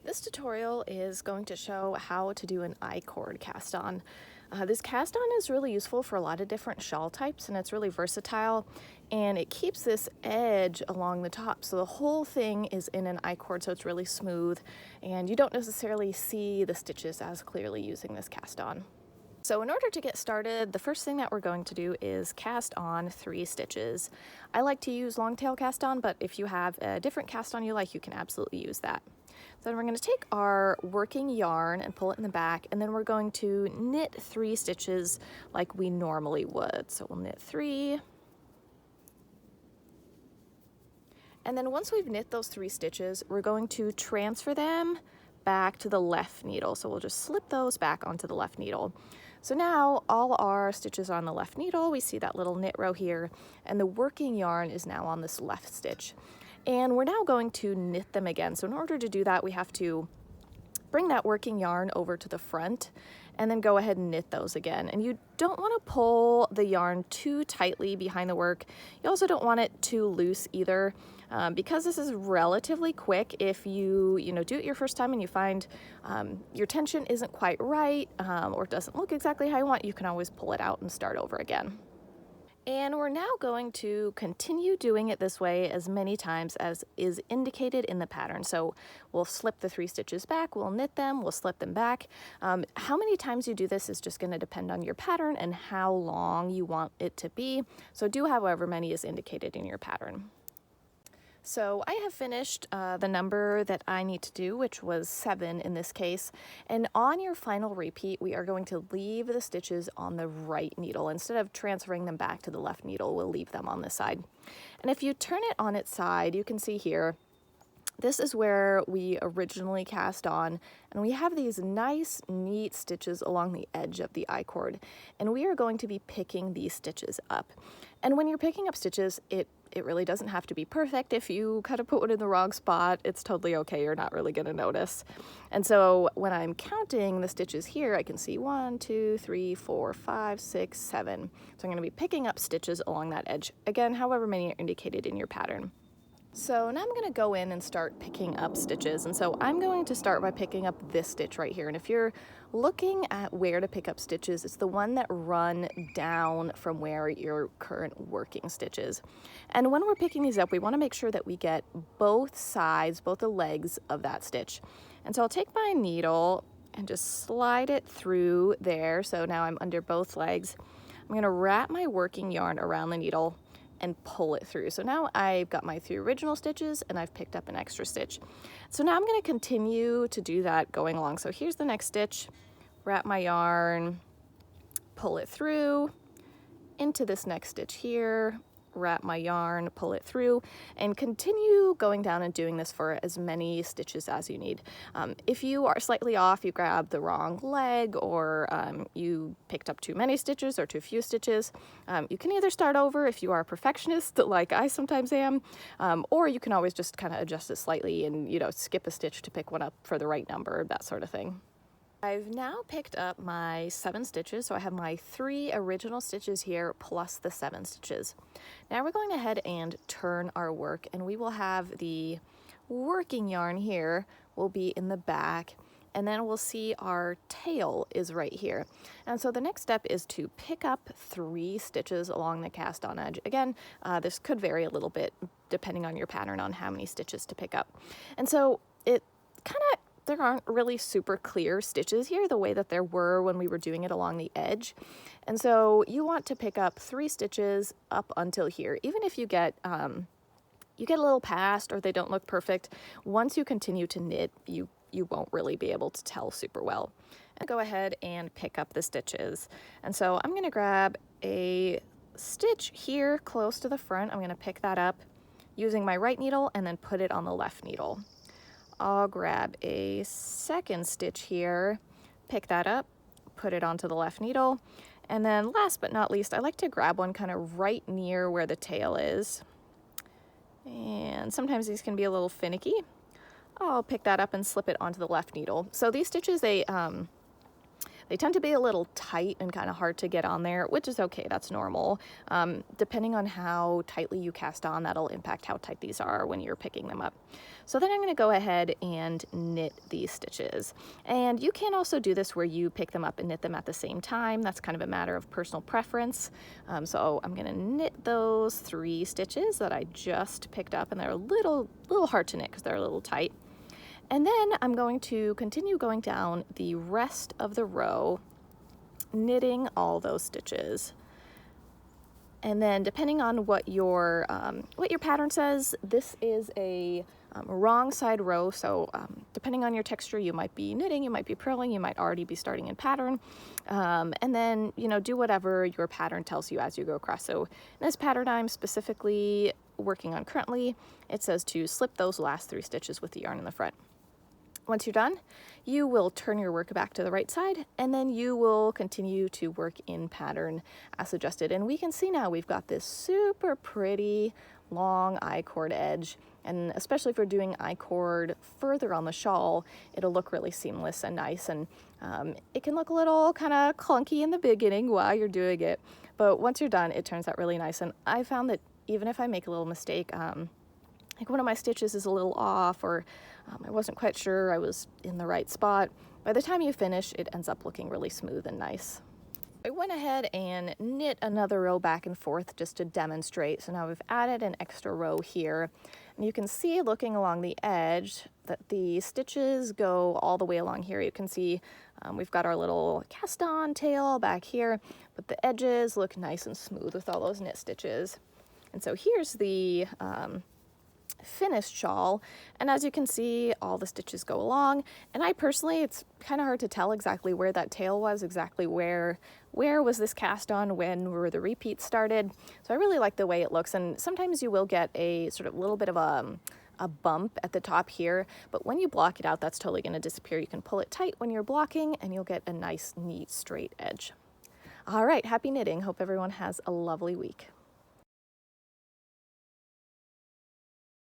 This tutorial is going to show how to do an I-cord cast on. This cast on is really useful for a lot of different shawl types, and it's really versatile, and it keeps this edge along the top, so the whole thing is in an I-cord, so it's really smooth, and you don't necessarily see the stitches as clearly using this cast on. So in order to get started, the first thing that we're going to do is cast on 3 stitches. I like to use long tail cast on, but if you have a different cast on you like, you can absolutely use that. So then we're going to take our working yarn and pull it in the back, and then we're going to knit 3 stitches like we normally would. So we'll knit 3. And then once we've knit those 3 stitches, we're going to transfer them back to the left needle. So we'll just slip those back onto the left needle. So now all our stitches are on the left needle. We see that little knit row here, and the working yarn is now on this left stitch. And we're now going to knit them again. So in order to do that, we have to bring that working yarn over to the front and then go ahead and knit those again. And you don't want to pull the yarn too tightly behind the work. You also don't want it too loose either. Because this is relatively quick, if you do it your first time and you find your tension isn't quite right or it doesn't look exactly how you want, you can always pull it out and start over again. And we're now going to continue doing it this way as many times as is indicated in the pattern. So we'll slip the 3 stitches back, we'll knit them, we'll slip them back. How many times you do this is just going to depend on your pattern and how long you want it to be. So do however many is indicated in your pattern. So I have finished the number that I need to do, which was 7 in this case. And on your final repeat, we are going to leave the stitches on the right needle. Instead of transferring them back to the left needle, we'll leave them on this side. And if you turn it on its side, you can see here, this is where we originally cast on, and we have these nice, neat stitches along the edge of the I-cord. And we are going to be picking these stitches up. And when you're picking up stitches, it really doesn't have to be perfect. If you kind of put one in the wrong spot, it's totally okay. You're not really going to notice. And so when I'm counting the stitches here, I can see 1, 2, 3, 4, 5, 6, 7. So I'm going to be picking up stitches along that edge. Again, however many are indicated in your pattern. So now I'm going to go in and start picking up stitches, and so I'm going to start by picking up this stitch right here. And if you're looking at where to pick up stitches, it's the one that run down from where your current working stitch is. And when we're picking these up, we want to make sure that we get both sides, both the legs of that stitch. And so I'll take my needle and just slide it through there. So now I'm under both legs. I'm going to wrap my working yarn around the needle and pull it through. So now I've got my 3 original stitches and I've picked up an extra stitch. So now I'm going to continue to do that going along. So here's the next stitch, wrap my yarn, pull it through into this next stitch here, wrap my yarn, pull it through, and continue going down and doing this for as many stitches as you need. If you are slightly off, you grab the wrong leg, or you picked up too many stitches or too few stitches, you can either start over if you are a perfectionist like I sometimes am, or you can always just kind of adjust it slightly and skip a stitch to pick one up for the right number, that sort of thing. I've now picked up my 7 stitches, so I have my 3 original stitches here plus the 7 stitches. Now we're going ahead and turn our work, and we will have the working yarn here will be in the back, and then we'll see our tail is right here. And so the next step is to pick up 3 stitches along the cast on edge. Again, this could vary a little bit depending on your pattern on how many stitches to pick up. And so there aren't really super clear stitches here the way that there were when we were doing it along the edge. And so you want to pick up 3 stitches up until here. Even if you get a little past or they don't look perfect, once you continue to knit, you won't really be able to tell super well. And go ahead and pick up the stitches. And so I'm going to grab a stitch here close to the front. I'm going to pick that up using my right needle and then put it on the left needle. I'll grab a second stitch here, pick that up, put it onto the left needle, and then last but not least, I like to grab one kind of right near where the tail is. And sometimes these can be a little finicky. I'll pick that up and slip it onto the left needle. So these stitches, they They tend to be a little tight and kind of hard to get on there, which is okay, that's normal. Depending on how tightly you cast on, that'll impact how tight these are when you're picking them up. So then I'm going to go ahead and knit these stitches. And you can also do this where you pick them up and knit them at the same time. That's kind of a matter of personal preference. So I'm going to knit those 3 stitches that I just picked up, and they're a little hard to knit because they're a little tight. And then I'm going to continue going down the rest of the row, knitting all those stitches. And then depending on what your pattern says, this is a wrong side row. So depending on your texture, you might be knitting, you might be purling, you might already be starting in pattern. And then, do whatever your pattern tells you as you go across. So in this pattern I'm specifically working on currently, it says to slip those last 3 stitches with the yarn in the front. Once you're done, you will turn your work back to the right side, and then you will continue to work in pattern as adjusted. And we can see now we've got this super pretty long I-cord edge, and especially if we're doing I-cord further on the shawl, it'll look really seamless and nice. And it can look a little kind of clunky in the beginning while you're doing it, but once you're done, it turns out really nice. And I found that even if I make a little mistake, like one of my stitches is a little off, or I wasn't quite sure I was in the right spot, by the time you finish, it ends up looking really smooth and nice. I went ahead and knit another row back and forth just to demonstrate. So now we've added an extra row here, and you can see looking along the edge that the stitches go all the way along here. You can see we've got our little cast on tail back here, but the edges look nice and smooth with all those knit stitches. And so here's the finished shawl, and as you can see, all the stitches go along. And I personally, it's kind of hard to tell exactly where that tail was, exactly where was this cast on, when were the repeats started. So I really like the way it looks, and sometimes you will get a sort of little bit of a bump at the top here, but when you block it out, that's totally going to disappear. You can pull it tight when you're blocking, and you'll get a nice, neat, straight edge. All right, happy knitting. Hope everyone has a lovely week.